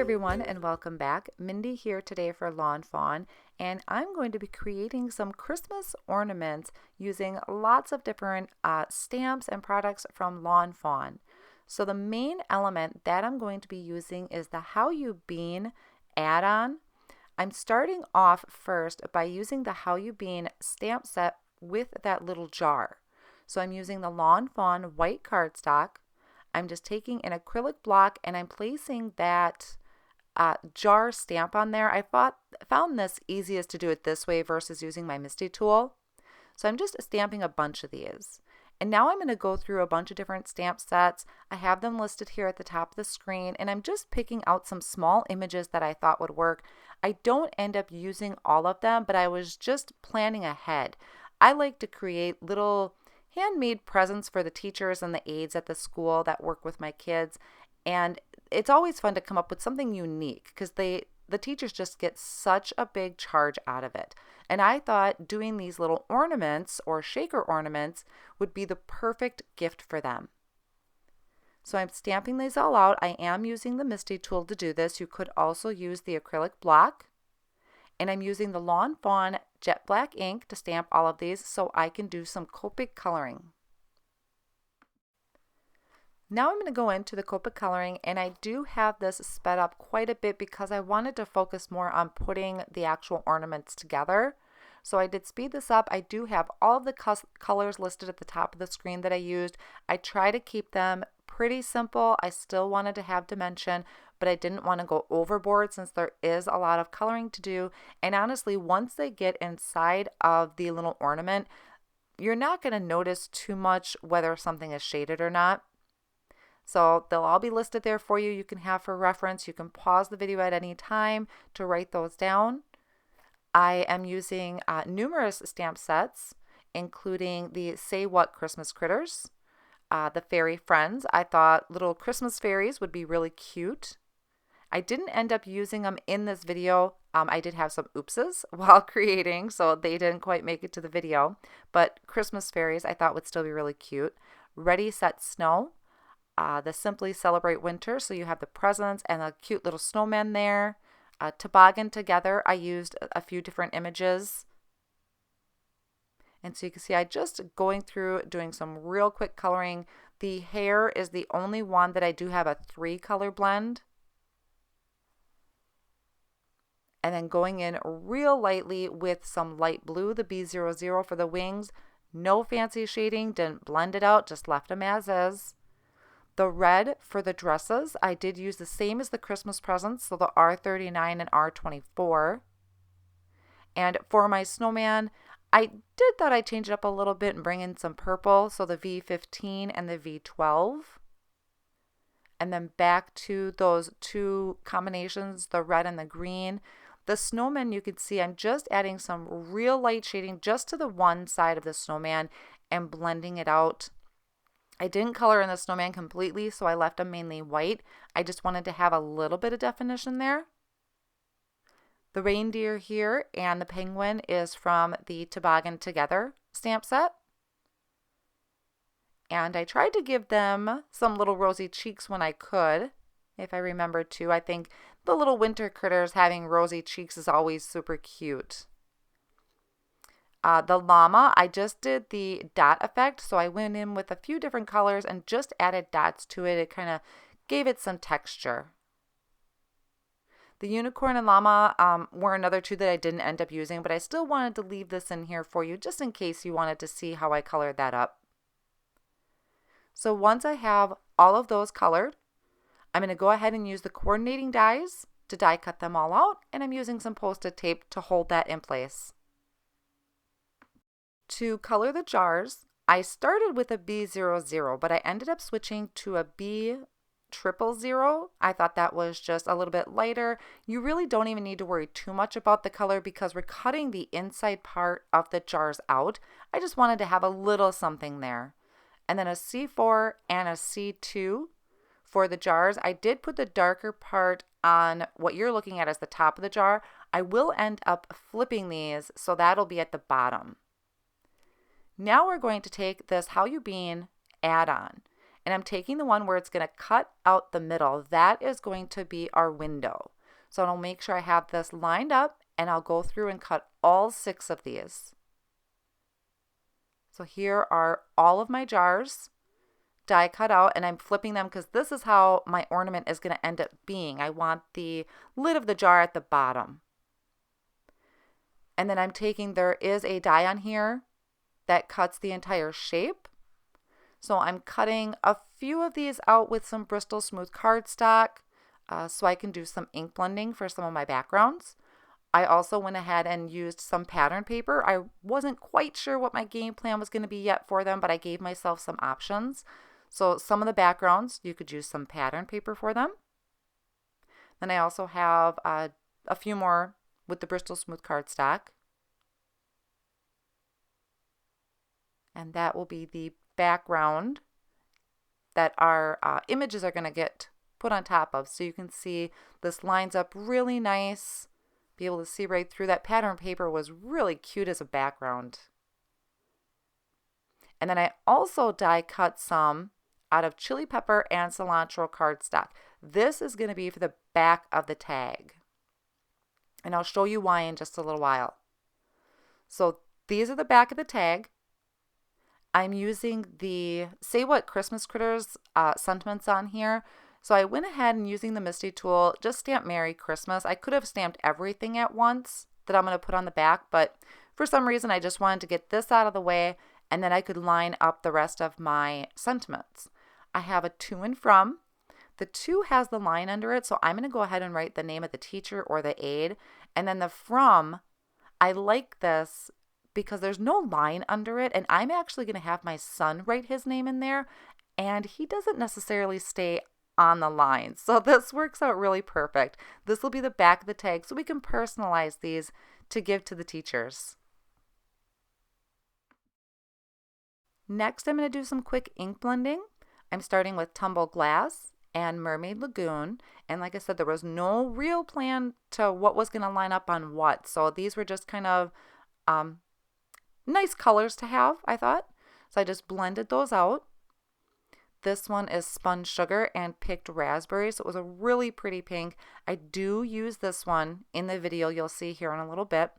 everyone and welcome back. Mindy here today for Lawnfawn, and I'm going to be creating some Christmas ornaments using lots of different stamps and products from Lawnfawn. So the main element that I'm going to be using is the How You Bean add-on. I'm starting off first by using the How You Bean stamp set with that little jar. So I'm using the Lawnfawn white cardstock. I'm just taking an acrylic block and I'm placing that jar stamp on there. I found this easiest to do it this way versus using my MISTI tool. So I'm just stamping a bunch of these. And now I'm going to go through a bunch of different stamp sets. I have them listed here at the top of the screen, and I'm just picking out some small images that I thought would work. I don't end up using all of them, but I was just planning ahead. I like to create little handmade presents for the teachers and the aides at the school that work with my kids, and it's always fun to come up with something unique because the teachers just get such a big charge out of it. And I thought doing these little ornaments or shaker ornaments would be the perfect gift for them. So I'm stamping these all out. I am using the MISTI tool to do this. You could also use the acrylic block. And I'm using the Lawnfawn jet black ink to stamp all of these so I can do some Copic coloring. Now I'm going to go into the Copic coloring, and I do have this sped up quite a bit because I wanted to focus more on putting the actual ornaments together. So I did speed this up. I do have all of the colors listed at the top of the screen that I used. I try to keep them pretty simple. I still wanted to have dimension, but I didn't want to go overboard since there is a lot of coloring to do. And honestly, once they get inside of the little ornament, you're not going to notice too much whether something is shaded or not. So they'll all be listed there for you. You can have for reference. You can pause the video at any time to write those down. I am using numerous stamp sets, including the Say What Christmas Critters, the Fairy Friends. I thought little Christmas fairies would be really cute. I didn't end up using them in this video. I did have some oopses while creating, so they didn't quite make it to the video. But Christmas fairies I thought would still be really cute. Ready, Set, Snow. The Simply Celebrate Winter, so you have the presents and a cute little snowman there. Toboggan Together, I used a few different images. And so you can see I just going through doing some real quick coloring. The hair is the only one that I do have a 3-color blend. And then going in real lightly with some light blue, the B00 for the wings. No fancy shading, didn't blend it out, just left them as is. The red for the dresses, I did use the same as the Christmas presents, so the R39 and R24. And for my snowman, I thought I'd change it up a little bit and bring in some purple, so the V15 and the V12. And then back to those two combinations, the red and the green. The snowman, you can see I'm just adding some real light shading just to the one side of the snowman and blending it out. I didn't color in the snowman completely, so I left them mainly white. I just wanted to have a little bit of definition there. The reindeer here and the penguin is from the Toboggan Together stamp set. And I tried to give them some little rosy cheeks when I could, if I remembered to. I think the little winter critters having rosy cheeks is always super cute. The llama, I just did the dot effect, so I went in with a few different colors and just added dots to it. It kind of gave it some texture. The unicorn and llama were another two that I didn't end up using, but I still wanted to leave this in here for you just in case you wanted to see how I colored that up. So once I have all of those colored, I'm going to go ahead and use the coordinating dies to die cut them all out, and I'm using some Post-it tape to hold that in place. To color the jars, I started with a B00, but I ended up switching to a B000. I thought that was just a little bit lighter. You really don't even need to worry too much about the color because we're cutting the inside part of the jars out. I just wanted to have a little something there. And then a C4 and a C2 for the jars. I did put the darker part on what you're looking at as the top of the jar. I will end up flipping these, so that'll be at the bottom. Now we're going to take this How You Bean add-on, and I'm taking the one where it's going to cut out the middle. That is going to be our window. So I'll make sure I have this lined up, and I'll go through and cut all 6 of these. So here are all of my jars die cut out, and I'm flipping them because this is how my ornament is going to end up being. I want the lid of the jar at the bottom. And then I'm taking, there is a die on here that cuts the entire shape. So I'm cutting a few of these out with some Bristol smooth cardstock so I can do some ink blending for some of my backgrounds. I also went ahead and used some pattern paper. I wasn't quite sure what my game plan was going to be yet for them, but I gave myself some options. So some of the backgrounds, you could use some pattern paper for them. Then I also have a few more with the Bristol smooth cardstock. And that will be the background that our images are going to get put on top of. So you can see this lines up really nice. Be able to see right through. That pattern paper was really cute as a background. And then I also die cut some out of chili pepper and cilantro cardstock. This is going to be for the back of the tag. And I'll show you why in just a little while. So these are the back of the tag. I'm using the Say What Christmas Critters sentiments on here. So I went ahead and using the MISTI tool, just stamped Merry Christmas. I could have stamped everything at once that I'm going to put on the back, but for some reason I just wanted to get this out of the way, and then I could line up the rest of my sentiments. I have a to and from. The to has the line under it, so I'm going to go ahead and write the name of the teacher or the aide. And then the from, I like this because there's no line under it, and I'm actually going to have my son write his name in there, and he doesn't necessarily stay on the line. So this works out really perfect. This will be the back of the tag, so we can personalize these to give to the teachers. Next, I'm going to do some quick ink blending. I'm starting with Tumble Glass and Mermaid Lagoon. And like I said, there was no real plan to what was going to line up on what. So these were just kind of nice colors to have, I thought. So I just blended those out. This one is Spun Sugar and Picked Raspberry. So it was a really pretty pink. I do use this one in the video you'll see here in a little bit.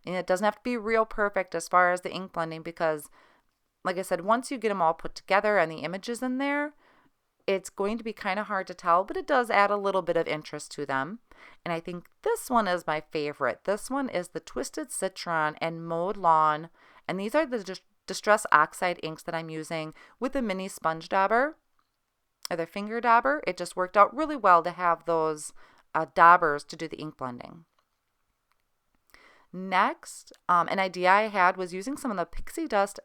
And it doesn't have to be real perfect as far as the ink blending because, like I said, once you get them all put together and the images in there, it's going to be kind of hard to tell, but it does add a little bit of interest to them. And I think this one is my favorite. This one is the Twisted Citron and Mowed Lawn. And these are the Distress Oxide inks that I'm using with the mini sponge dauber or the finger dauber. It just worked out really well to have those daubers to do the ink blending. Next, an idea I had was using some of the Pixie Dust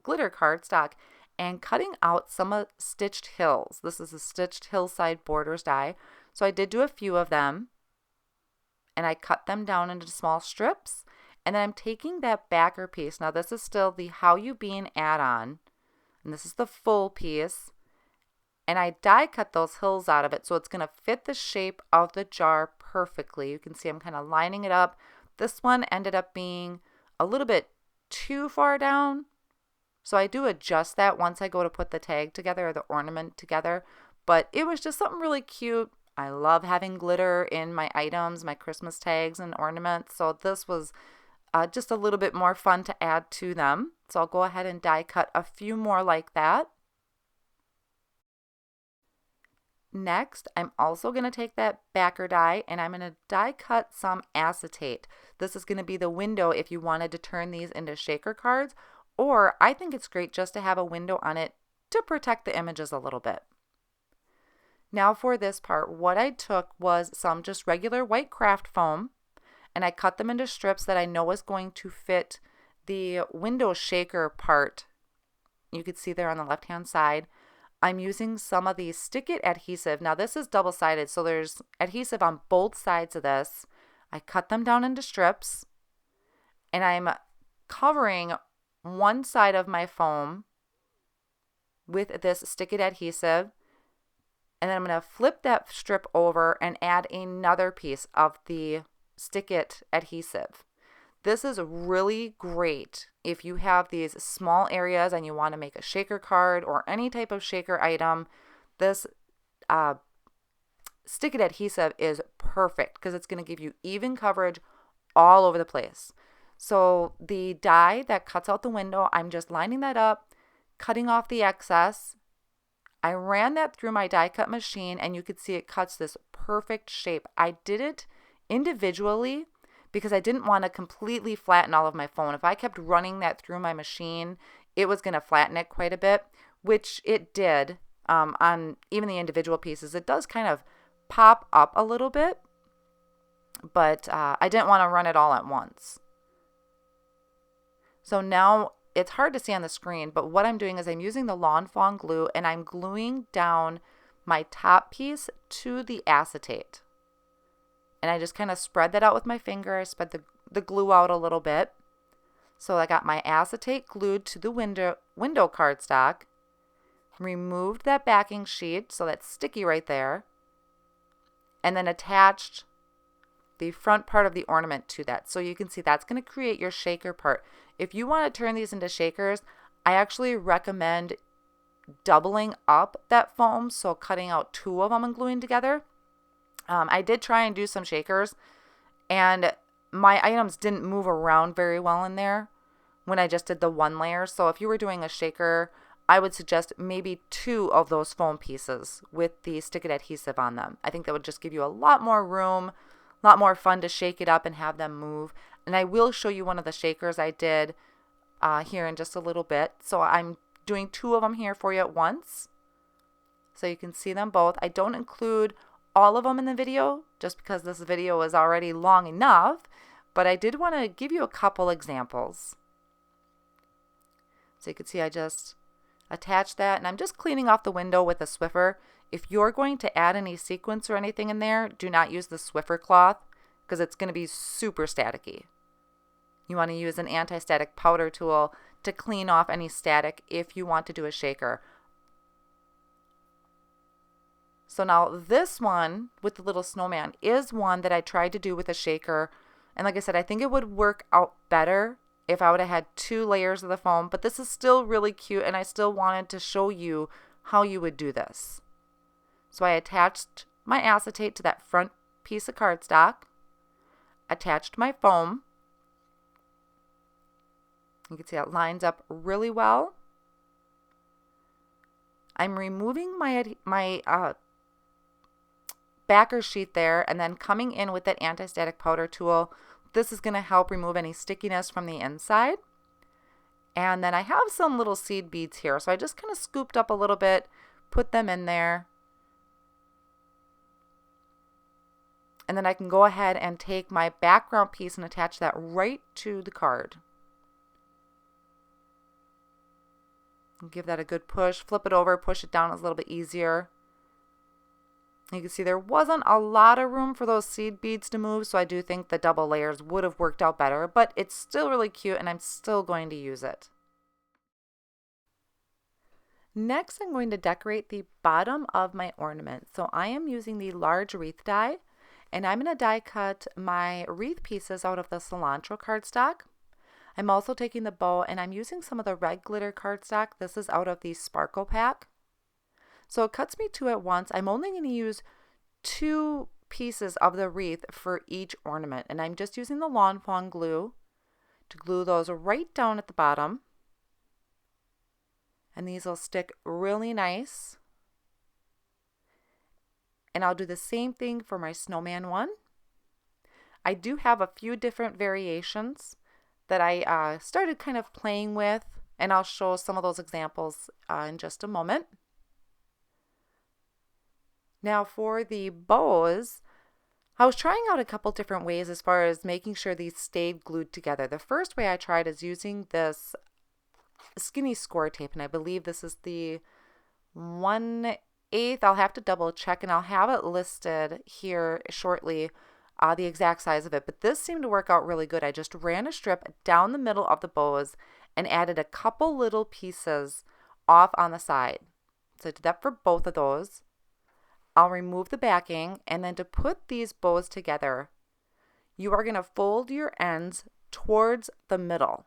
glitter cardstock and cutting out some of Stitched Hills. This is a Stitched Hillside Borders die. So I did do a few of them, and I cut them down into small strips. And then I'm taking that backer piece. Now this is still the How You Bean add-on, and this is the full piece. And I die cut those hills out of it so it's going to fit the shape of the jar perfectly. You can see I'm kind of lining it up. This one ended up being a little bit too far down. So I do adjust that once I go to put the tag together or the ornament together. But it was just something really cute. I love having glitter in my items, my Christmas tags and ornaments. So this was just a little bit more fun to add to them. So I'll go ahead and die cut a few more like that. Next, I'm also going to take that backer die and I'm going to die cut some acetate. This is going to be the window if you wanted to turn these into shaker cards, or I think it's great just to have a window on it to protect the images a little bit. Now for this part, what I took was some just regular white craft foam and I cut them into strips that I know is going to fit the window shaker part. You can see there on the left hand side. I'm using some of the Stick It adhesive. Now this is double-sided, so there's adhesive on both sides of this. I cut them down into strips and I'm covering one side of my foam with this Stick It adhesive, and then I'm going to flip that strip over and add another piece of the Stick It adhesive. This is really great if you have these small areas and you want to make a shaker card or any type of shaker item. This stick-it adhesive is perfect because it's going to give you even coverage all over the place. So the die that cuts out the window, I'm just lining that up, cutting off the excess. I ran that through my die cut machine and you could see it cuts this perfect shape. I did it individually because I didn't want to completely flatten all of my foam. If I kept running that through my machine, it was going to flatten it quite a bit, which it did on even the individual pieces. It does kind of pop up a little bit, but I didn't want to run it all at once. So now it's hard to see on the screen, but what I'm doing is I'm using the lawnfawn glue and I'm gluing down my top piece to the acetate. And I just kind of spread that out with my finger. I spread the glue out a little bit. So I got my acetate glued to the window cardstock, removed that backing sheet, so that's sticky right there, and then attached the front part of the ornament to that. So you can see that's going to create your shaker part. If you want to turn these into shakers, I actually recommend doubling up that foam, so cutting out 2 of them and gluing together. I did try and do some shakers, and my items didn't move around very well in there when I just did the 1 layer. So if you were doing a shaker, I would suggest maybe 2 of those foam pieces with the stick-it adhesive on them. I think that would just give you a lot more room, a lot more fun to shake it up and have them move. And I will show you one of the shakers I did here in just a little bit. So I'm doing 2 of them here for you at once, so you can see them both. I don't include all of them in the video just because this video is already long enough, but I did want to give you a couple examples. So you can see I just attached that, and I'm just cleaning off the window with a Swiffer. If you're going to add any sequins or anything in there, do not use the Swiffer cloth because it's going to be super staticky. You want to use an anti-static powder tool to clean off any static if you want to do a shaker. So now this one with the little snowman is one that I tried to do with a shaker. And like I said, I think it would work out better if I would have had 2 layers of the foam, but this is still really cute and I still wanted to show you how you would do this. So I attached my acetate to that front piece of cardstock, attached my foam. You can see it lines up really well. I'm removing my backer sheet there and then coming in with that anti-static powder tool. This is going to help remove any stickiness from the inside. And then I have some little seed beads here, so I just kind of scooped up a little bit, put them in there. And then I can go ahead and take my background piece and attach that right to the card. Give that a good push, flip it over, push it down is a little bit easier. You can see there wasn't a lot of room for those seed beads to move, so I do think the double layers would have worked out better, but it's still really cute and I'm still going to use it. Next, I'm going to decorate the bottom of my ornament. So I am using the large wreath die, and I'm going to die cut my wreath pieces out of the Cilantro cardstock. I'm also taking the bow and I'm using some of the red glitter cardstock. This is out of the Sparkle pack. So it cuts me 2 at once. I'm only going to use 2 pieces of the wreath for each ornament, and I'm just using the lawnfawn glue to glue those right down at the bottom. And these will stick really nice. And I'll do the same thing for my snowman one. I do have a few different variations that I started kind of playing with, and I'll show some of those examples in just a moment. Now for the bows, I was trying out a couple different ways as far as making sure these stayed glued together. The first way I tried is using this skinny Scor tape, and I believe this is the 1/8. I'll have to double check, and I'll have it listed here shortly, the exact size of it. But this seemed to work out really good. I just ran a strip down the middle of the bows and added a couple little pieces off on the side. So I did that for both of those. I'll remove the backing, and then to put these bows together, you are going to fold your ends towards the middle.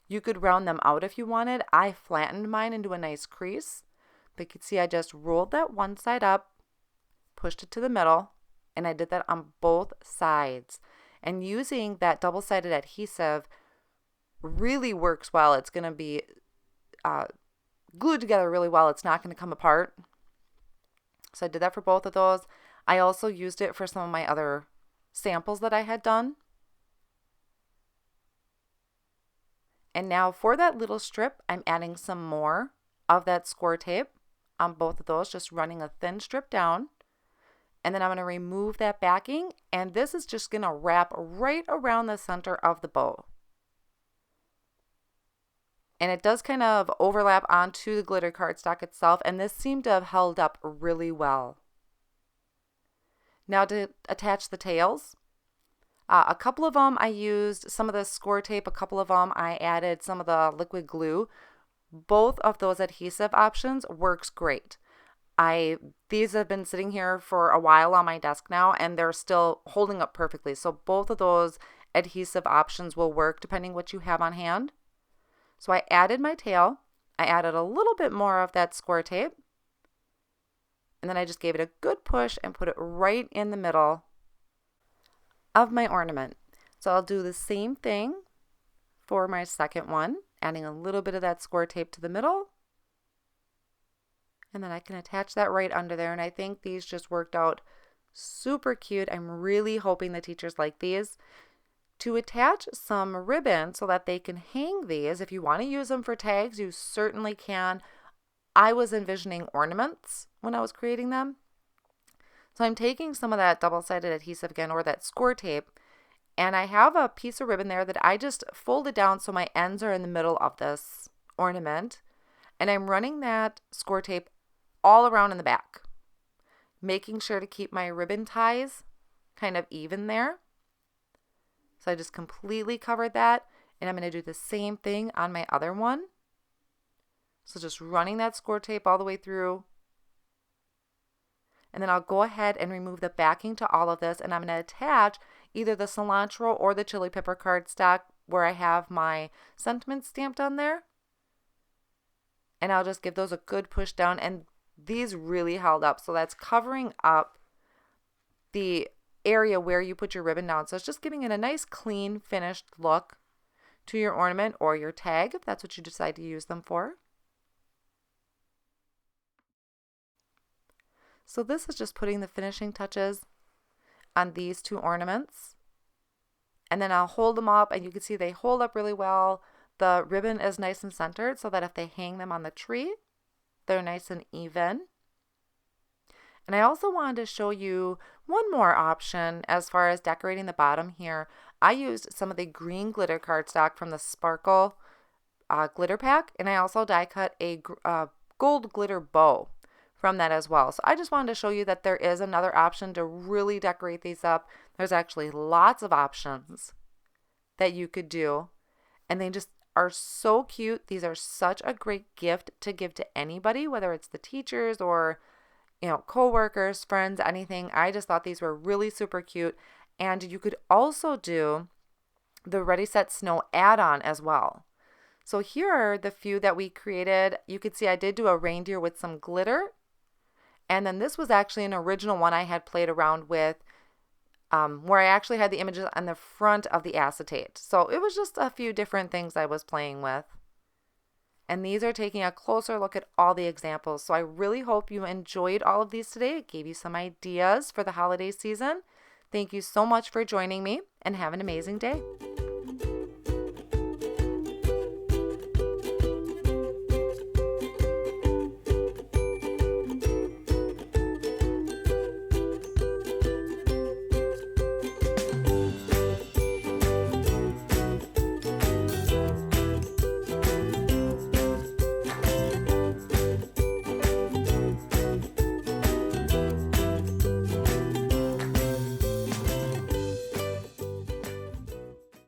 You could round them out if you wanted. I flattened mine into a nice crease. But you can see I just rolled that one side up, pushed it to the middle, and I did that on both sides. And using that double-sided adhesive really works well. It's going to be glued together really well. It's not going to come apart. So I did that for both of those. I also used it for some of my other samples that I had done. And now for that little strip, I'm adding some more of that Scor tape on both of those, just running a thin strip down. And then I'm going to remove that backing, and this is just going to wrap right around the center of the bow. And it does kind of overlap onto the glitter cardstock itself, and this seemed to have held up really well. Now to attach the tails, a couple of them I used some of the Scor tape, a couple of them I added some of the liquid glue. Both of those adhesive options works great. These have been sitting here for a while on my desk now, and they're still holding up perfectly. So both of those adhesive options will work depending what you have on hand. So I added my tail. I added a little bit more of that Scor tape. And then I just gave it a good push and put it right in the middle of my ornament. So I'll do the same thing for my second one, adding a little bit of that Scor tape to the middle. And then I can attach that right under there. And I think these just worked out super cute. I'm really hoping the teachers like these. To attach some ribbon so that they can hang these, if you want to use them for tags, you certainly can. I was envisioning ornaments when I was creating them. So I'm taking some of that double-sided adhesive again, or that Scor tape, and I have a piece of ribbon there that I just folded down so my ends are in the middle of this ornament. And I'm running that Scor tape all around in the back, making sure to keep my ribbon ties kind of even there. So I just completely covered that, and I'm going to do the same thing on my other one. So just running that Scor tape all the way through. And then I'll go ahead and remove the backing to all of this, and I'm going to attach either the cilantro or the chili pepper cardstock where I have my sentiments stamped on there. And I'll just give those a good push down, and these really held up. So that's covering up the area where you put your ribbon down. So it's just giving it a nice clean finished look to your ornament or your tag if that's what you decide to use them for. So this is just putting the finishing touches on these two ornaments. And then I'll hold them up, and you can see they hold up really well. The ribbon is nice and centered so that if they hang them on the tree, they're nice and even. And I also wanted to show you one more option as far as decorating the bottom here. I used some of the green glitter cardstock from the Sparkle glitter pack, and I also die cut a gold glitter bow from that as well. So I just wanted to show you that there is another option to really decorate these up. There's actually lots of options that you could do, and they just are so cute. These are such a great gift to give to anybody, whether it's the teachers or co-workers, friends, anything. I just thought these were really super cute. And you could also do the Ready Set Snow add-on as well. So here are the few that we created. You could see I did do a reindeer with some glitter. And then this was actually an original one I had played around with where I actually had the images on the front of the acetate. So it was just a few different things I was playing with. And these are taking a closer look at all the examples. So I really hope you enjoyed all of these today. It gave you some ideas for the holiday season. Thank you so much for joining me, and have an amazing day.